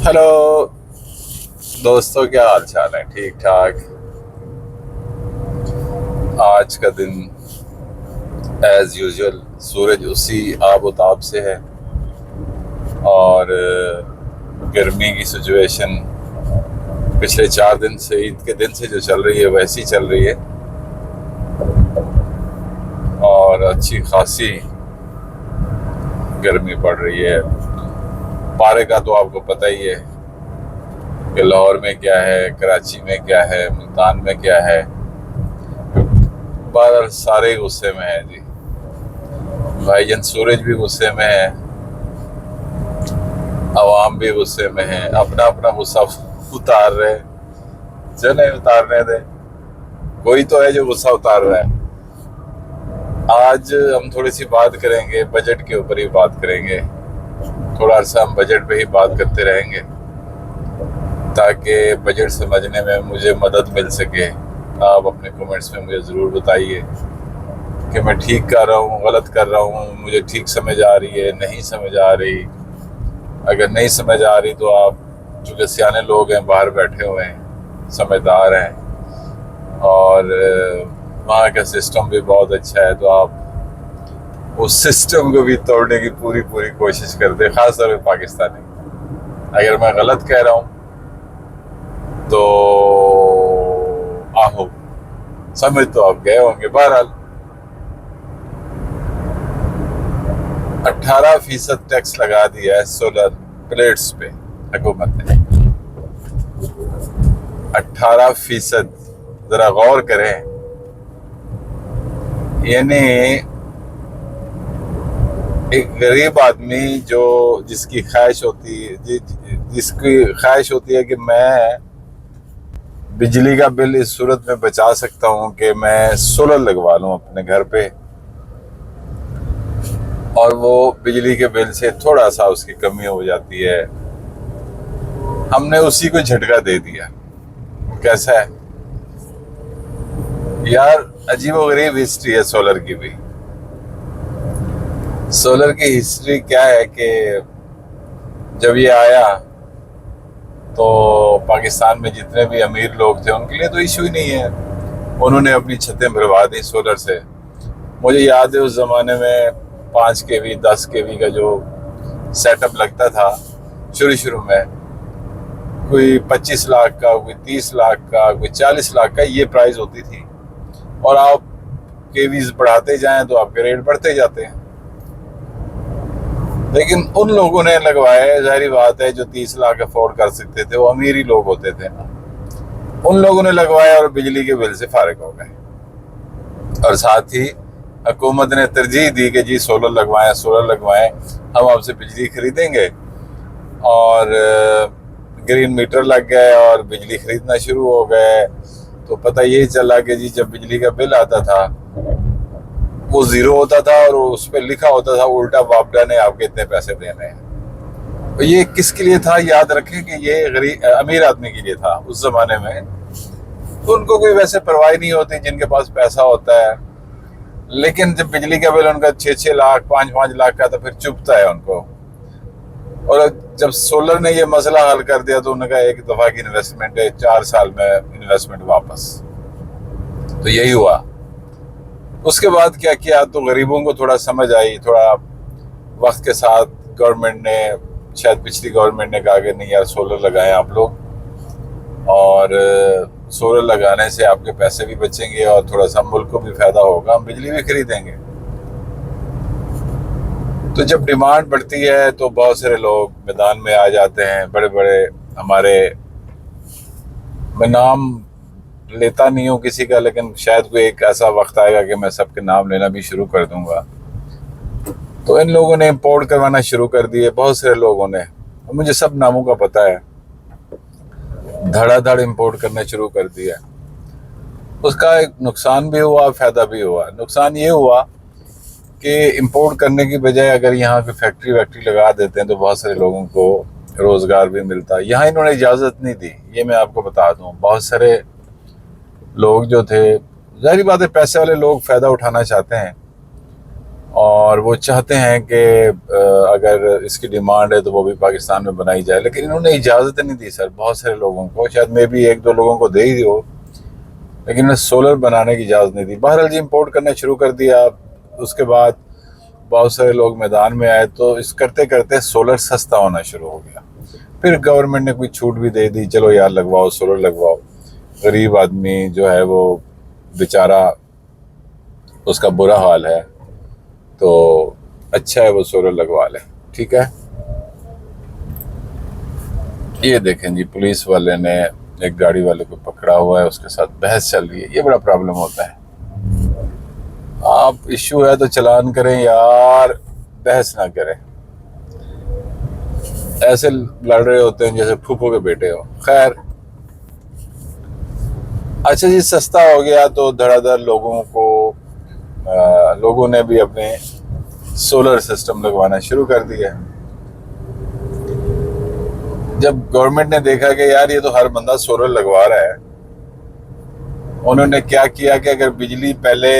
Hello दोस्तों, क्या हाल चाल है? ठीक ठाक। आज का दिन एज यूजुअल सूरज उसी आब-ओ-ताब से है और गर्मी की सिचुएशन पिछले 4 दिन से, ईद के दिन से जो चल रही है वैसी चल रही है और अच्छी खासी गर्मी पड़ रही है। पारे का तो आपको पता ही है कि लाहौर में क्या है, कराची में क्या है, मुल्तान में क्या है। पर सारे गुस्से में है जी। भाईजान सूरज भी गुस्से में है, अवाम भी गुस्से में है, अपना अपना गुस्सा उतार रहे। चले उतारने दे, कोई तो है जो गुस्सा उतार रहा है। आज हम थोड़ी सी बात करेंगे, बजट के ऊपर ही बात करेंगे। थोड़ा अर्सा हम बजट पे ही बात करते रहेंगे ताकि बजट समझने में मुझे मदद मिल सके। आप अपने कमेंट्स में मुझे ज़रूर बताइए कि मैं ठीक कर रहा हूँ, गलत कर रहा हूँ, मुझे ठीक समझ आ रही है, नहीं समझ आ रही। अगर नहीं समझ आ रही तो आप, चूँकि सियाने लोग हैं, बाहर बैठे हुए हैं, समझदार हैं और वहाँ का सिस्टम भी बहुत अच्छा है, तो आप उस सिस्टम को भी तोड़ने की पूरी पूरी कोशिश करते हैं, ख़ास तौर पर पाकिस्तानी। अगर मैं गलत कह रहा हूँ तो आहो, समझ तो आप गए होंगे। बहरहाल 18% टैक्स लगा दिया है सोलर प्लेट्स पे हुकूमत ने। 18%, जरा गौर करें। यानी एक गरीब आदमी जिसकी ख्वाहिश होती है, जिसकी ख्वाहिश होती है कि मैं बिजली का बिल इस सूरत में बचा सकता हूँ कि मैं सोलर लगवा लूँ अपने घर पे, और वो बिजली के बिल से थोड़ा सा उसकी कमी हो जाती है, हमने उसी को झटका दे दिया। कैसा है यार? अजीबोगरीब हिस्ट्री है सोलर की भी। सोलर की हिस्ट्री क्या है कि जब ये आया तो पाकिस्तान में जितने भी अमीर लोग थे उनके लिए तो इशू ही नहीं है, उन्होंने अपनी छतें भरवा दी सोलर से। मुझे याद है उस ज़माने में 5 kV 10 kV का जो सेटअप लगता था शुरू में, कोई 25 लाख का, कोई 30 लाख का, कोई 40 लाख का, ये प्राइस होती थी। और आप केवीज बढ़ाते जाएं तो आपके रेट बढ़ते जाते हैं। लेकिन उन लोगों ने लगवाए, जाहिर बात है, जो 30 लाख अफोर्ड कर सकते थे, वो अमीर ही लोग होते थे ना, उन लोगों ने लगवाया और बिजली के बिल से फारिग हो गए। और साथ ही हुकूमत ने तरजीह दी कि जी सोलर लगवाएं, हम आपसे बिजली खरीदेंगे। और ग्रीन मीटर लग गए और बिजली खरीदना शुरू हो गए। तो पता यही चला कि जी जब बिजली का बिल आता था वो ज़ीरो होता था और उस पर लिखा होता था उल्टा, बापडा ने आपके इतने पैसे देने हैं। तो ये किसके लिए था? याद रखें कि ये गरीब अमीर आदमी के लिए था उस ज़माने में। तो उनको कोई वैसे परवाह नहीं होती जिनके पास पैसा होता है। लेकिन जब बिजली का बिल उनका 6-6 लाख 5-5 लाख का, तो फिर चुभता है उनको। और जब सोलर ने ये मसला हल कर दिया तो उन्होंने कहा एक दफ़ा की इन्वेस्टमेंट है, 4 साल में इन्वेस्टमेंट वापस। तो यही हुआ। उसके बाद क्या किया, तो गरीबों को थोड़ा समझ आई, थोड़ा वक्त के साथ गवर्नमेंट ने, शायद पिछली गवर्नमेंट ने कहा कि नहीं यार सोलर लगाएं आप लोग, और सोलर लगाने से आपके पैसे भी बचेंगे और थोड़ा सा मुल्क को भी फ़ायदा होगा, हम बिजली भी खरीदेंगे। तो जब डिमांड बढ़ती है तो बहुत सारे लोग मैदान में आ जाते हैं, बड़े बड़े हमारे, मैं नाम लेता नहीं हूँ किसी का, लेकिन शायद कोई एक ऐसा वक्त आएगा कि मैं सबके नाम लेना भी शुरू कर दूंगा। तो इन लोगों ने इंपोर्ट करवाना शुरू कर दिए, बहुत सारे लोगों ने, मुझे सब नामों का पता है, धड़ाधड़ इंपोर्ट करना शुरू कर दिया। उसका एक नुकसान भी हुआ, फ़ायदा भी हुआ। नुकसान ये हुआ कि इंपोर्ट करने की बजाय अगर यहाँ की फैक्ट्री लगा देते हैं तो बहुत सारे लोगों को रोज़गार भी मिलता। यहाँ इन्होंने इजाज़त नहीं दी, ये मैं आपको बता दूँ। बहुत सारे लोग जो थे, जाहिर बात है पैसे वाले लोग फ़ायदा उठाना चाहते हैं, और वो चाहते हैं कि अगर इसकी डिमांड है तो वो भी पाकिस्तान में बनाई जाए, लेकिन इन्होंने इजाज़त नहीं दी सर बहुत सारे लोगों को, शायद मे भी एक दो लोगों को दे ही हो, लेकिन इन्होंने सोलर बनाने की इजाज़त नहीं दी। बहरहाल जी इम्पोर्ट करना शुरू कर दिया। उसके बाद बहुत सारे लोग मैदान में आए, तो इस करते करते सोलर सस्ता होना शुरू हो गया। फिर गवर्नमेंट ने कोई छूट भी दे दी, चलो यार लगवाओ, सोलर लगवाओ। गरीब आदमी जो है वो बेचारा, उसका बुरा हाल है, तो अच्छा है वो सोलर लगवा ले। ठीक है, ये देखें जी, पुलिस वाले ने एक गाड़ी वाले को पकड़ा हुआ है, उसके साथ बहस चल रही है। ये बड़ा प्रॉब्लम होता है। आप इश्यू है तो चलान करें यार, बहस ना करें। ऐसे लड़ रहे होते हैं जैसे फूफो के बेटे हो। खैर, अच्छा जी, सस्ता हो गया तो धड़ाधड़ लोगों ने भी अपने सोलर सिस्टम लगवाना शुरू कर दिया। जब गवर्नमेंट ने देखा कि यार ये तो हर बंदा सोलर लगवा रहा है, उन्होंने क्या किया कि अगर बिजली पहले,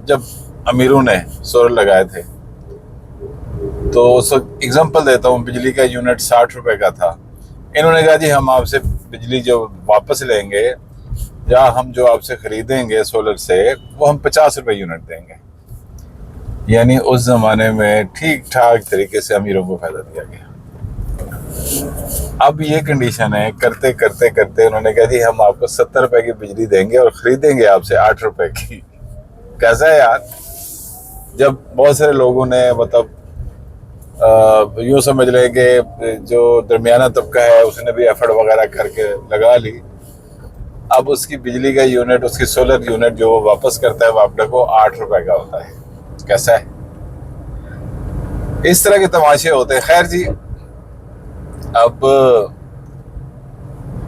जब अमीरों ने सोलर लगाए थे, तो उस एग्जांपल देता हूँ, बिजली का यूनिट 60 रुपए का था। इन्होंने कहा जी हम आपसे बिजली जो वापस लेंगे या हम जो आपसे खरीदेंगे सोलर से, वो हम 50 रुपए यूनिट देंगे। यानी उस जमाने में ठीक ठाक तरीके से अमीरों को फायदा दिया गया। अब ये कंडीशन है, करते करते करते उन्होंने कहा जी हम आपको 70 रुपए की बिजली देंगे और खरीदेंगे आपसे 8 रुपए की। कैसा है यार? जब बहुत सारे लोगों ने, मतलब यूँ समझ ले कि जो दरमियाना तबका है उसने भी एफर्ट वगैरह करके लगा ली, अब उसकी बिजली का यूनिट, उसकी सोलर यूनिट जो वो वापस करता है वापडा को, 8 रुपए का होता है। कैसा है? इस तरह के तमाशे होते हैं। खैर जी, अब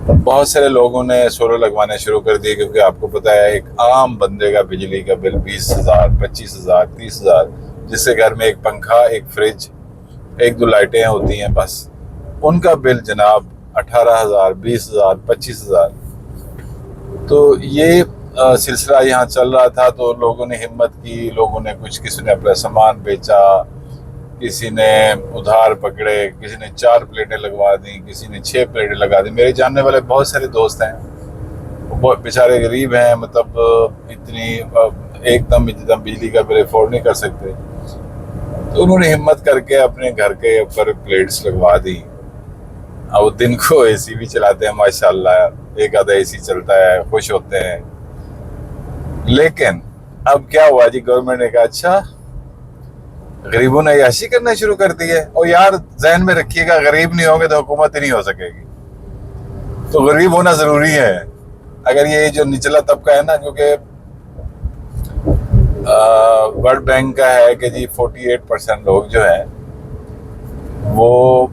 बहुत सारे लोगों ने सोलर लगवाने शुरू कर दिए, क्योंकि आपको पता है एक आम बंदे का बिजली का बिल 20,000, 25,000, 30,000, जिससे घर में एक पंखा, एक फ्रिज, एक दो लाइटें होती हैं बस, उनका बिल जनाब 18,000, 20,000, 25,000। तो ये सिलसिला यहाँ चल रहा था, तो लोगों ने हिम्मत की, लोगों ने कुछ, किसी ने अपना सामान बेचा, किसी ने उधार पकड़े, किसी ने 4 प्लेटें लगवा दी, किसी ने 6 प्लेटें लगा दी। मेरे जानने वाले बहुत सारे दोस्त हैं, वो बेचारे गरीब हैं, मतलब इतनी एकदम बिजली का बिल अफोर्ड नहीं कर सकते, तो उन्होंने हिम्मत करके अपने घर के ऊपर प्लेट्स लगवा दी। अब दिन को एसी भी चलाते हैं माशाल्लाह, एक आधा एसी चलता है, खुश होते हैं। लेकिन अब क्या हुआ जी, गवर्नमेंट ने कहा अच्छा गरीबों ने याशी करना शुरू कर दी है। और यार जहन में रखिएगा, गरीब नहीं होंगे तो हुकूमत ही नहीं हो सकेगी। तो गरीब होना जरूरी है। अगर ये जो निचला तबका है ना, क्योंकि वर्ल्ड बैंक का है कि जी 48% लोग जो हैं वो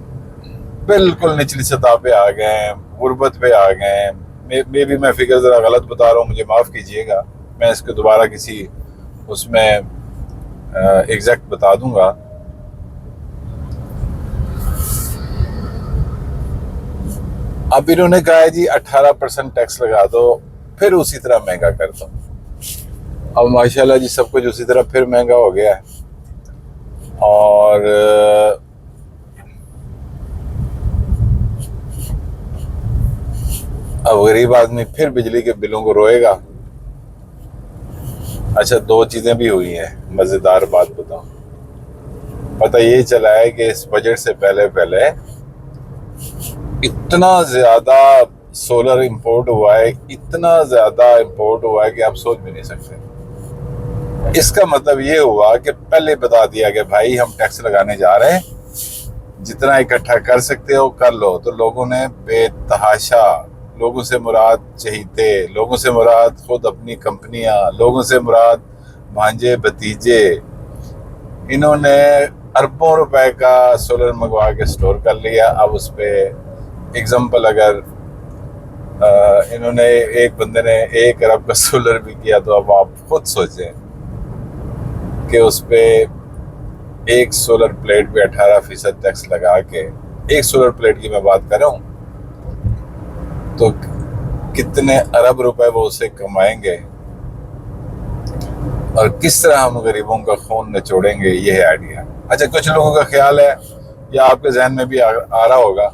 बिल्कुल निचली सतह पे आ गए हैं, गुर्बत पे आ गए हैं। मे भी मैं फिगर ज़रा गलत बता रहा हूँ, मुझे माफ़ कीजिएगा, मैं इसको दोबारा किसी उसमें एग्जैक्ट बता दूंगा। अब इन्होंने कहा है जी 18% टैक्स लगा दो, फिर उसी तरह महंगा कर दो। अब माशाल्लाह जी सब कुछ उसी तरह फिर महंगा हो गया है। और अब गरीब आदमी फिर बिजली के बिलों को रोएगा। अच्छा, 2 चीजें भी हुई हैं, मजेदार बात बताऊं। पता ये चला है कि इस बजट से पहले इतना ज्यादा सोलर इंपोर्ट हुआ है, इतना ज्यादा इंपोर्ट हुआ है कि आप सोच भी नहीं सकते। इसका मतलब ये हुआ कि पहले बता दिया कि भाई हम टैक्स लगाने जा रहे हैं, जितना इकट्ठा कर सकते हो कर लो। तो लोगों ने बेतहाशा, लोगों से मुराद चहीते, लोगों से मुराद खुद अपनी कंपनियां, लोगों से मुराद भांजे भतीजे, इन्होंने अरबों रुपए का सोलर मंगवा के स्टोर कर लिया। अब उस पर एग्जाम्पल, अगर इन्होंने, एक बंदे ने 1 अरब का सोलर भी किया, तो अब आप खुद सोचें कि उस पर एक सोलर प्लेट पे 18% टैक्स लगा के, एक सोलर प्लेट की मैं बात कर रहा हूँ, तो कितने अरब रुपए वो उससे कमाएंगे। और किस तरह हम गरीबों का खून निचोड़ेंगे, ये है आइडिया। अच्छा, कुछ लोगों का ख्याल है या आपके जहन में भी आ रहा होगा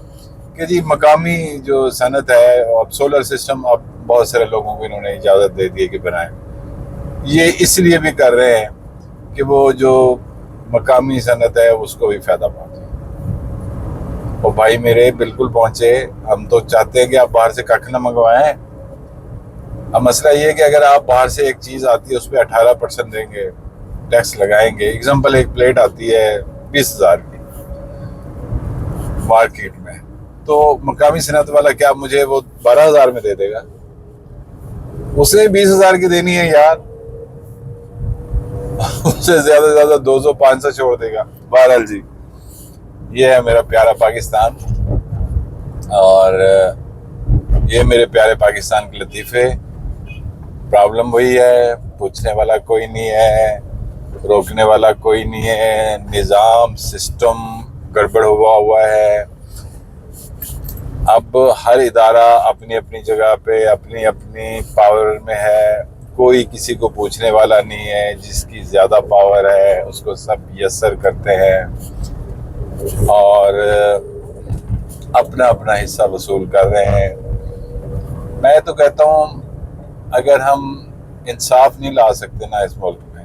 कि जी मकामी जो सनत है, अब सोलर सिस्टम अब बहुत सारे लोगों को इन्होंने इजाज़त दे दी है कि बनाएं। ये इसलिए भी कर रहे हैं कि वो जो मकामी सनत है उसको भी फ़ायदा पहुँचे। और भाई मेरे बिल्कुल पहुँचे, हम तो चाहते हैं कि आप बाहर से कख न मंगवाएं। अब मसला ये है कि अगर आप बाहर से एक चीज़ आती है उस पर 18% देंगे, टैक्स लगाएंगे। एग्जाम्पल, एक प्लेट आती है 20,000 की मार्केट में, तो मकामी सनत वाला क्या मुझे वो 12,000 में दे देगा? उसे 20,000 की देनी है यार, उससे ज्यादा से ज्यादा 200-500 छोड़ देगा। बहरहाल जी, ये है मेरा प्यारा पाकिस्तान, और ये मेरे प्यारे पाकिस्तान के लतीफ़े। प्रॉब्लम वही है, पूछने वाला कोई नहीं है, रोकने वाला कोई नहीं है, निज़ाम सिस्टम गड़बड़ हुआ है। अब हर इदारा अपनी अपनी जगह पे अपनी अपनी पावर में है, कोई किसी को पूछने वाला नहीं है। जिसकी ज़्यादा पावर है उसको सब यस्सर करते हैं और अपना अपना हिस्सा वसूल कर रहे हैं। मैं तो कहता हूँ, अगर हम इंसाफ नहीं ला सकते ना इस मुल्क में,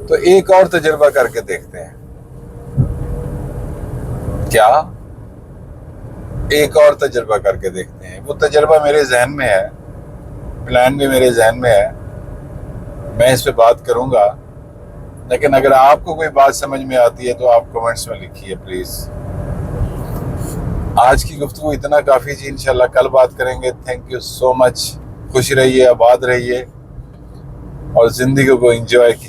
तो एक और तजुर्बा करके देखते हैं। क्या? एक और तजुर्बा करके देखते हैं। वो तजुर्बा मेरे जहन में है, प्लान भी मेरे जहन में है, मैं इस पे बात करूंगा। लेकिन अगर आपको कोई बात समझ में आती है तो आप कमेंट्स में लिखिए प्लीज़। आज की गुफ्तगू इतना काफ़ी जी, इंशाल्लाह कल बात करेंगे। Thank you so much. खुश रहिए, आबाद रहिए और ज़िंदगी को एंजॉय कीजिए।